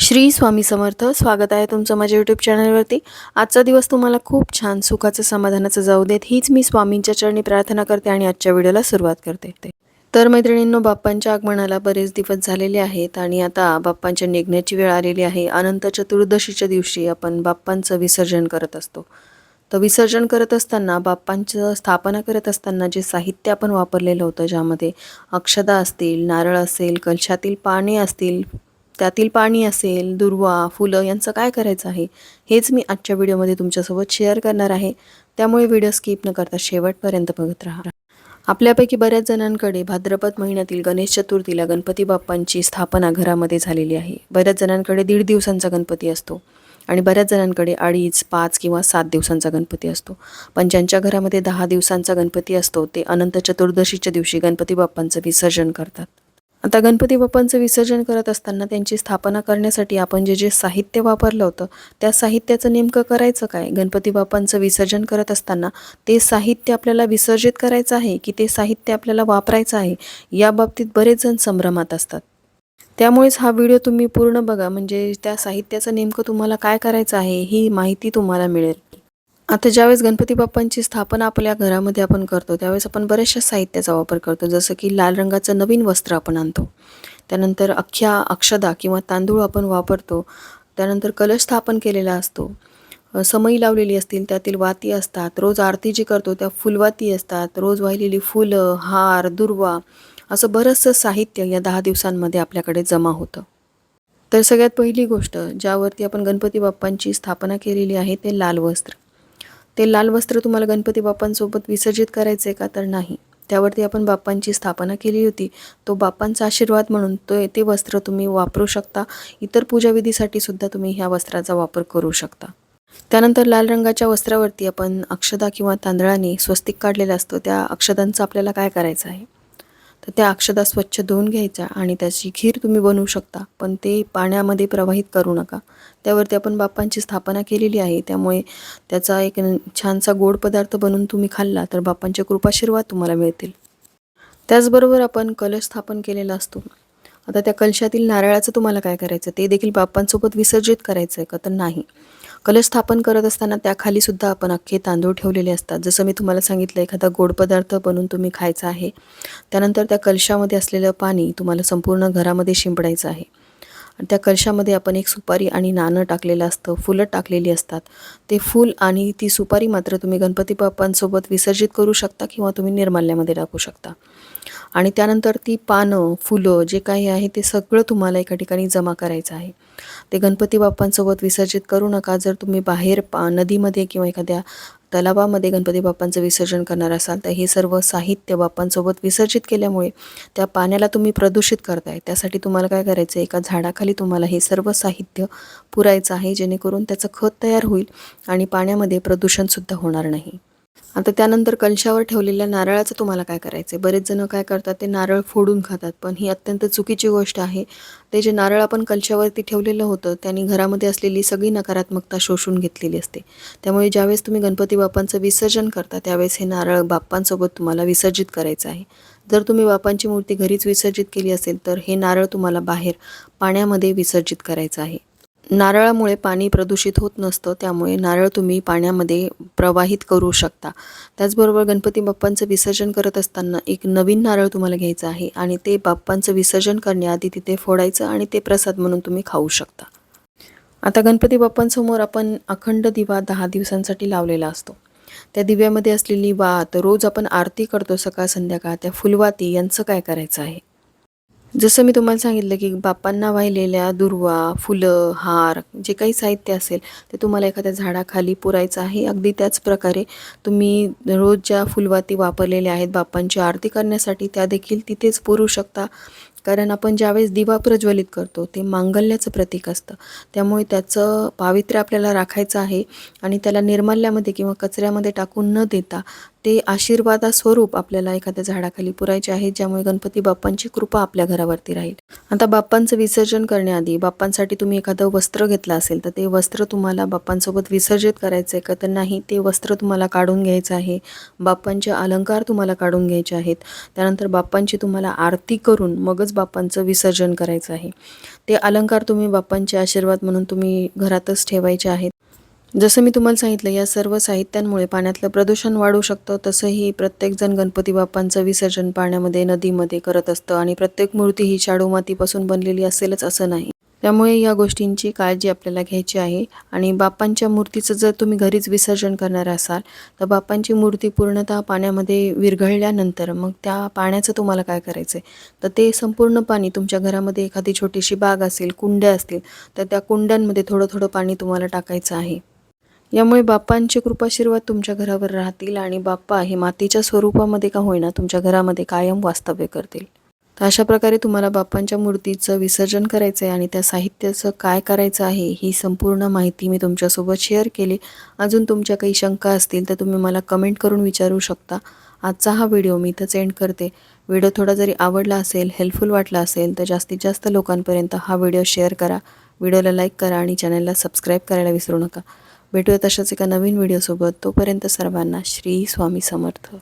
श्री स्वामी समर्थ. स्वागत आहे तुमचं माझ्या यूट्यूब चॅनलवरती. आजचा दिवस तुम्हाला खूप छान सुखाचं समाधानाचं जाऊ देत, हीच मी स्वामींच्या चरणी प्रार्थना करते आणि आजच्या व्हिडिओला सुरुवात करते. तर मैत्रिणींनो, बाप्पांच्या आगमनाला बरेच दिवस झालेले आहेत आणि आता बाप्पांच्या निघण्याची वेळ आलेली आहे. अनंत चतुर्दशीच्या दिवशी आपण बाप्पांचं विसर्जन करत असतो. तर विसर्जन करत असताना, बाप्पांचं स्थापना करत असताना जे साहित्य आपण वापरलेलं होतं, ज्यामध्ये अक्षदा असतील, नारळ असेल, कलशातील पाने असतील, त्यातील पाणी असेल, दुर्वा, फुलं यांचं काय करायचं आहे, हेच मी आजच्या व्हिडिओमध्ये तुमच्यासोबत शेअर करणार आहे. त्यामुळे व्हिडिओ स्किप न करता शेवटपर्यंत बघत राहा. आपल्यापैकी बऱ्याच जणांकडे भाद्रपद महिन्यातील गणेश चतुर्थीला गणपती बाप्पांची स्थापना घरामध्ये झालेली आहे. बऱ्याच जणांकडे 1.5 दिवसांचा गणपती असतो आणि बऱ्याच जणांकडे 2.5, 5 किंवा 7 दिवसांचा गणपती असतो. पण ज्यांच्या घरामध्ये 10 दिवसांचा गणपती असतो, ते अनंत चतुर्दशीच्या दिवशी गणपती बाप्पांचं विसर्जन करतात. आता गणपती बाप्पांचं विसर्जन करत असताना त्यांची स्थापना करण्यासाठी आपण जे जे साहित्य वापरलं होतं, त्या साहित्याचं नेमकं करायचं काय? गणपती बाप्पांचं विसर्जन करत असताना ते साहित्य आपल्याला विसर्जित करायचं आहे की ते साहित्य आपल्याला वापरायचं आहे, याबाबतीत बरेच जण संभ्रमात असतात. त्यामुळेच हा व्हिडिओ तुम्ही पूर्ण बघा, म्हणजे त्या साहित्याचं नेमकं तुम्हाला काय करायचं आहे ही माहिती तुम्हाला मिळेल. आता ज्यावेळेस गणपती बाप्पांची स्थापना आपल्या घरामध्ये आपण करतो, त्यावेळेस आपण बऱ्याचशा साहित्याचा वापर करतो. जसं की लाल रंगाचं नवीन वस्त्र आपण आणतो, त्यानंतर अख्ख्या अक्षदा किंवा तांदूळ आपण वापरतो, त्यानंतर कलश स्थापन केलेला असतो, समई लावलेली असतील, त्यातील वाती असतात, रोज आरती जी करतो त्या फुलवाती असतात, रोज वाहिलेली फुलं, हार, दुर्वा, असं बरंचसं साहित्य या 10 दिवसांमध्ये आपल्याकडे जमा होतं. तर सगळ्यात पहिली गोष्ट ज्यावरती आपण गणपती बाप्पांची स्थापना केलेली आहे, ते लाल वस्त्र. ते लाल वस्त्र तुम्हाला गणपती बाप्पांसोबत विसर्जित करायचं आहे का? तर नाही. त्यावरती आपण बाप्पांची स्थापना केली होती, तो बाप्पांचा आशीर्वाद म्हणून ते वस्त्र तुम्ही वापरू शकता. इतर पूजाविधीसाठी सुद्धा तुम्ही ह्या वस्त्राचा वापर करू शकता. त्यानंतर लाल रंगाच्या वस्त्रावरती आपण अक्षदा किंवा तांदळाने स्वस्तिक काढलेलं असतं. त्या अक्षदांचं आपल्याला काय करायचं आहे, तर त्या अक्षदा स्वच्छ धुवून घ्यायच्या आणि त्याची खीर तुम्ही बनवू शकता, पण ते पाण्यामध्ये प्रवाहित करू नका. त्यावरती आपण बाप्पांची स्थापना केलेली आहे, त्यामुळे त्याचा एक छानसा गोड पदार्थ बनवून तुम्ही खाल्ला तर बाप्पांचे कृपाशीर्वाद तुम्हाला मिळतील. त्याचबरोबर आपण कलश स्थापन केलेला असतो. आता त्या कलशातील नारळाचं तुम्हाला काय करायचं, ते देखील बाप्पांसोबत विसर्जित करायचं आहे का? तर नाही. कलश स्थापन करत असताना त्याखाली सुद्धा आपण अख्खे तांदूळ ठेवलेले असतात. जसं मी तुम्हाला सांगितलं, एखादा गोड पदार्थ बनवून तुम्ही खायचा आहे. त्यानंतर त्या कलशामध्ये असलेलं पाणी तुम्हाला संपूर्ण घरामध्ये शिंपडायचं आहे. आणि त्या कलशामध्ये आपण एक सुपारी आणि नाणं टाकलेलं असतं, फुलं टाकलेली असतात. ते फूल आणि ती सुपारी मात्र तुम्ही गणपती बाप्पांसोबत विसर्जित करू शकता किंवा तुम्ही निर्माल्यामध्ये टाकू शकता. आणि त्यानंतर ती पानं, फुलं जे काही आहे ते सगळं तुम्हाला एका ठिकाणी जमा करायचं आहे. ते गणपती बाप्पांसोबत विसर्जित करू नका. जर तुम्ही बाहेर नदीमध्ये किंवा एखाद्या तलावामध्ये गणपती बाप्पांचं विसर्जन करणार असाल, तर हे सर्व साहित्य बाप्पांसोबत विसर्जित केल्यामुळे त्या पाण्याला तुम्ही प्रदूषित करताय. त्यासाठी तुम्हाला काय करायचं आहे, एका झाडाखाली तुम्हाला हे सर्व साहित्य पुरायचं आहे, जेणेकरून त्याचं खत तयार होईल आणि पाण्यामध्ये प्रदूषणसुद्धा होणार नाही. आता त्यानंतर कलशावर ठेवलेल्या नारळाचं तुम्हाला काय करायचं आहे. बरेच जण काय करतात, ते नारळ फोडून खातात, पण ही अत्यंत चुकीची गोष्ट आहे. ते जे नारळ आपण कलशावरती ठेवलेलं होतं, त्यांनी घरामध्ये असलेली सगळी नकारात्मकता शोषून घेतलेली असते. त्यामुळे ज्यावेळेस तुम्ही गणपती बाप्पांचं विसर्जन करता, त्यावेळेस हे नारळ बाप्पांसोबत तुम्हाला विसर्जित करायचं आहे. जर तुम्ही बाप्पांची मूर्ती घरीच विसर्जित केली असेल, तर हे नारळ तुम्हाला बाहेर पाण्यामध्ये विसर्जित करायचं आहे. नारळामुळे पाणी प्रदूषित होत नसतं, त्यामुळे नारळ तुम्ही पाण्यामध्ये प्रवाहित करू शकता. त्याचबरोबर गणपती बाप्पांचं विसर्जन करत असताना एक नवीन नारळ तुम्हाला घ्यायचं आहे आणि ते बाप्पांचं विसर्जन करण्याआधी तिथे फोडायचं आणि ते प्रसाद म्हणून तुम्ही खाऊ शकता. आता गणपती बाप्पांसमोर आपण अखंड दिवा 10 दिवसांसाठी लावलेला असतो. त्या दिव्यामध्ये असलेली वात, रोज आपण आरती करतो सकाळ संध्याकाळ, त्या फुलवाती यांचं काय करायचं आहे. जसं मी तुम्हाला सांगितलं की बाप्पांना वाहिलेल्या दुर्वा, फुलं, हार जे काही साहित्य असेल ते तुम्हाला एखाद्या झाडाखाली पुरायचं आहे. अगदी त्याच प्रकारे तुम्ही रोज ज्या फुलवाती वापरलेल्या आहेत बाप्पांची आरती करण्यासाठी, त्या देखील तिथेच पुरू शकता. कारण आपण ज्यावेळेस दिवा प्रज्वलित करतो ते मांगल्याचं प्रतीक असतं, त्यामुळे त्याचं पावित्र्य आपल्याला राखायचं आहे आणि त्याला निर्माल्यामध्ये किंवा कचऱ्यामध्ये टाकून न देता ते आशीर्वादास्वरूप आपल्याला एखाद्या झाडाखाली पुरायचे आहेत, ज्यामुळे गणपती बाप्पांची कृपा आपल्या घरावरती राहील. आता बाप्पांचं विसर्जन करण्याआधी बाप्पांसाठी तुम्ही एखादं वस्त्र घेतलं असेल, तर ते वस्त्र तुम्हाला बाप्पांसोबत विसर्जित करायचं आहे का तर नाही, ते वस्त्र तुम्हाला काढून घ्यायचं आहे. बाप्पांचे अलंकार तुम्हाला काढून घ्यायचे आहेत. त्यानंतर बाप्पांची तुम्हाला आरती करून मगच बाप्पांचं विसर्जन करायचं आहे. ते अलंकार तुम्ही बाप्पांचे आशीर्वाद म्हणून तुम्ही घरातच ठेवायचे आहेत. जसं मी तुम्हाला सांगितलं, या सर्व साहित्यांमुळे पाण्यातलं प्रदूषण वाढू शकतं. तसंही प्रत्येकजण गणपती बाप्पांचं विसर्जन पाण्यामध्ये, नदीमध्ये करत असतं आणि प्रत्येक मूर्ती ही शाडू मातीपासून बनलेली असेलच असं नाही. त्यामुळे या गोष्टींची काळजी आपल्याला घ्यायची आहे. आणि बाप्पांच्या मूर्तीचं जर तुम्ही घरीच विसर्जन करणार असाल, तर बाप्पांची मूर्ती पूर्णतः पाण्यामध्ये विरघळल्यानंतर मग त्या पाण्याचं तुम्हाला काय करायचं आहे, तर ते संपूर्ण पाणी तुमच्या घरामध्ये एखादी छोटीशी बाग असेल, कुंड्या असतील, तर त्या कुंड्यांमध्ये थोडं थोडं पाणी तुम्हाला टाकायचं आहे. यामुळे बाप्पांचे कृपाशीर्वाद तुमच्या घरावर राहतील आणि बाप्पा हे मातीच्या स्वरूपामध्ये का होईना तुमच्या घरामध्ये कायम वास्तव्य करतील. तर अशा प्रकारे तुम्हाला बाप्पांच्या मूर्तीचं विसर्जन करायचं आहे आणि त्या साहित्याचं काय करायचं आहे ही संपूर्ण माहिती मी तुमच्यासोबत शेअर केली. अजून तुमच्या काही शंका असतील तर तुम्ही मला कमेंट करून विचारू शकता. आजचा हा व्हिडिओ मी इथंच एंड करते. व्हिडिओ थोडा जरी आवडला असेल, हेल्पफुल वाटला असेल तर जास्तीत जास्त लोकांपर्यंत हा व्हिडिओ शेअर करा. व्हिडिओला लाईक करा आणि चॅनलला सबस्क्राईब करायला विसरू नका. भेटूया तशाच एका नवीन व्हिडिओसोबत. तोपर्यंत सर्वांना श्री स्वामी समर्थ.